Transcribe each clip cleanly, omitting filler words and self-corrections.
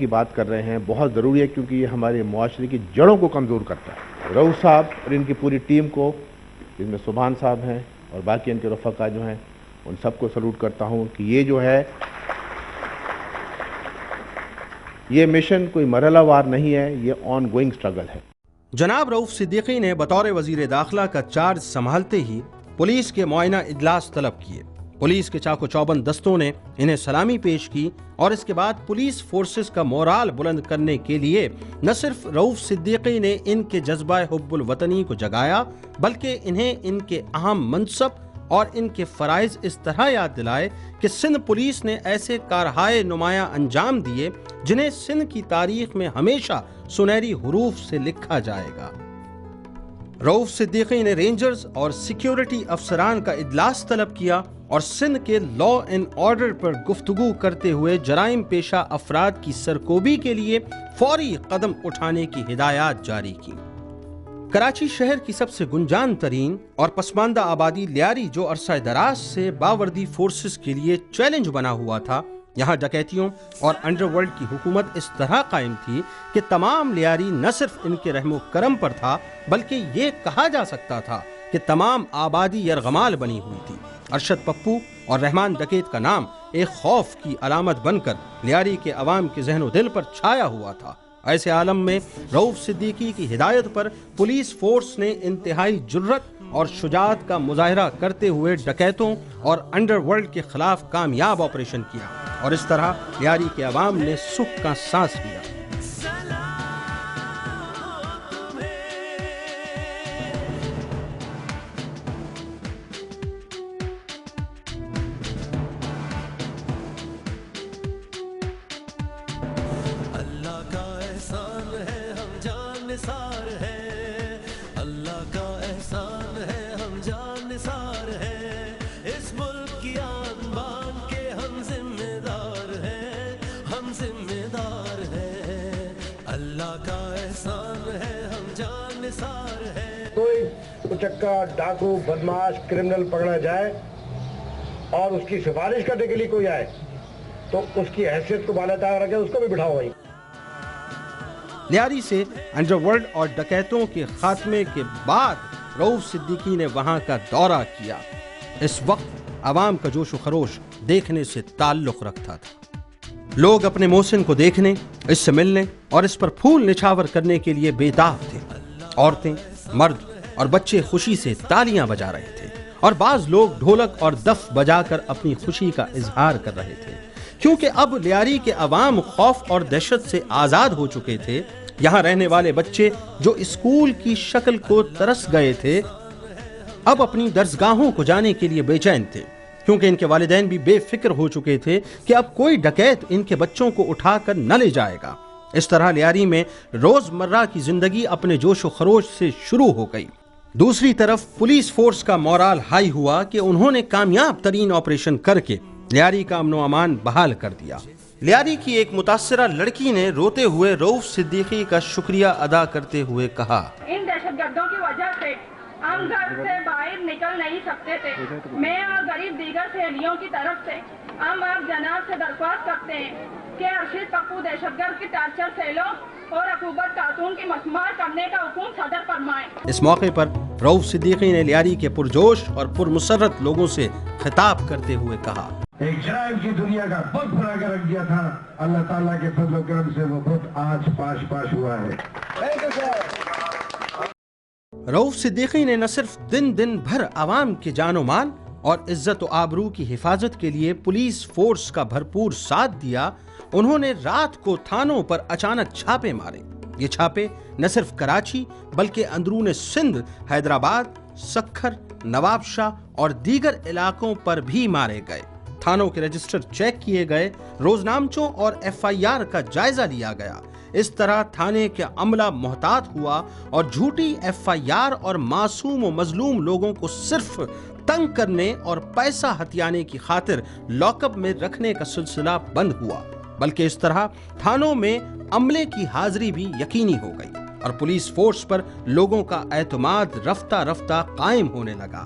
کی بات کر رہے ہیں بہت ضروری ہے، کیونکہ یہ ہمارے معاشرے کی جڑوں کو کمزور کرتا ہے۔ رؤوف صاحب اور ان کی پوری ٹیم کو، جن میں سبحان صاحب ہیں اور باقی ان کے رفقا جو ہیں، ان سب کو سلوٹ کرتا ہوں کہ یہ جو ہے یہ مشن کوئی مرحلہ وار نہیں ہے، یہ آن گوئنگ سٹرگل ہے۔ جناب رؤوف صدیقی نے بطور وزیر داخلہ کا چارج سنبھالتے ہی پولیس کے معائنہ اجلاس طلب کیے۔ پولیس کے چاق و چوبند دستوں نے انہیں سلامی پیش کی اور اس کے بعد پولیس فورسز کا مورال بلند کرنے کے لیے نہ صرف رؤوف صدیقی نے ان کے جذبہ حب الوطنی کو جگایا، بلکہ انہیں ان کے اہم منصب اور ان کے فرائض اس طرح یاد دلائے کہ سندھ پولیس نے ایسے کارہائے نمایاں انجام دیے جنہیں سندھ کی تاریخ میں ہمیشہ سنہری حروف سے لکھا جائے گا۔ رؤوف صدیقی نے رینجرز اور سیکیورٹی افسران کا اجلاس طلب کیا اور سندھ کے لا اینڈ آرڈر پر گفتگو کرتے ہوئے جرائم پیشہ افراد کی سرکوبی کے لیے فوری قدم اٹھانے کی ہدایات جاری کی۔ کراچی شہر کی سب سے گنجان ترین اور پسماندہ آبادی لیاری، جو عرصہ دراز سے باوردی فورسز کے لیے چیلنج بنا ہوا تھا، یہاں ڈکیتیوں اور انڈر ورلڈ کی حکومت اس طرح قائم تھی کہ تمام لیاری نہ صرف ان کے رحم و کرم پر تھا، بلکہ یہ کہا جا سکتا تھا کہ تمام آبادی یرغمال بنی ہوئی تھی۔ ارشد پپو اور رحمان ڈکیت کا نام ایک خوف کی علامت بن کر لیاری کے عوام کے ذہن و دل پر چھایا ہوا تھا۔ ایسے عالم میں رؤوف صدیقی کی ہدایت پر پولیس فورس نے انتہائی جرت اور شجاعت کا مظاہرہ کرتے ہوئے ڈکیتوں اور انڈر ورلڈ کے خلاف کامیاب آپریشن کیا اور اس طرح لیاری کے عوام نے سکھ کا سانس لیا۔ کوئی اچکا ڈاکو بدماش کرمنل پکڑا جائے اور اس کی سفارش کرنے کے لیے کوئی آئے تو اس کی حیثیت کو بالا تار رکھے، اس کو بھی بٹھاؤ بھائی۔ لیاری سے انڈر ورلڈ اور ڈکیتوں کے خاتمے کے بعد رؤوف صدیقی نے وہاں کا دورہ کیا۔ اس وقت عوام کا جوش و خروش دیکھنے سے تعلق رکھتا تھا۔ لوگ اپنے محسن کو دیکھنے، اس سے ملنے اور اس پر پھول نچھاور کرنے کے لیے بے داغ تھے۔ عورتیں، مرد اور بچے خوشی سے تالیاں بجا رہے تھے اور بعض لوگ ڈھولک اور دف بجا کر اپنی خوشی کا اظہار کر رہے تھے، کیونکہ اب لیاری کے عوام خوف اور دہشت سے آزاد ہو چکے تھے۔ یہاں رہنے والے بچے جو اسکول کی شکل کو ترس گئے تھے، اب اپنی درسگاہوں کو جانے کے لیے بے چین تھے، کیونکہ ان کے والدین بھی بے فکر ہو چکے تھے کہ اب کوئی ڈکیت ان کے بچوں کو اٹھا کر نہ لے جائے گا۔ اس طرح لیاری میں روزمرہ کی زندگی اپنے جوش و خروش سے شروع ہو گئی۔ دوسری طرف پولیس فورس کا مورال ہائی ہوا کہ انہوں نے کامیاب ترین آپریشن کر کے لیاری کا امن و امان بحال کر دیا۔ لیاری کی ایک متاثرہ لڑکی نے روتے ہوئے رؤوف صدیقی کا شکریہ ادا کرتے ہوئے کہا، ان دہشت گردوں کی وجہ سے ہم گھر سے باہر نکل نہیں سکتے تھے۔ میں اور غریب دیگر سہیلیوں کی طرف سے ہم آپ جناب سے درخواست کرتے ہیں کہ ارشد پپو دہشت گرد کی ٹارچر سیلوں اور عقوبت خاتون کی مسمار کرنے کا حکم صدر فرمائیں۔ اس موقع پر رؤوف صدیقی نے لیاری کے پرجوش اور پرمسرت لوگوں سے خطاب کرتے ہوئے کہا، ایک جرائم کی دنیا کا بت بنا کے رکھ دیا تھا، اللہ تعالیٰ کے فضل و کرم سے وہ بت آج پاش ہوا ہے۔ رؤوف صدیقی نے نہ صرف دن بھر عوام کے جان و مال اور عزت و آبرو کی حفاظت کے لیے پولیس فورس کا بھرپور ساتھ دیا، انہوں نے رات کو تھانوں پر اچانک چھاپے مارے۔ یہ چھاپے نہ صرف کراچی بلکہ اندرون سندھ، حیدرآباد، سکھر، نواب شاہ اور دیگر علاقوں پر بھی مارے گئے۔ تھانوں کے رجسٹر چیک کیے گئے، روزنامچوں اور FIR کا جائزہ لیا گیا۔ اس طرح تھانے کا عملہ محتاط ہوا اور جھوٹی FIR اور معصوم و مظلوم لوگوں کو صرف تنگ کرنے اور پیسہ ہتھیانے کی خاطر لاک اپ میں رکھنے کا سلسلہ بند ہوا، بلکہ اس طرح تھانوں میں عملے کی حاضری بھی یقینی ہو گئی اور پولیس فورس پر لوگوں کا اعتماد رفتہ رفتہ قائم ہونے لگا۔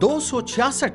266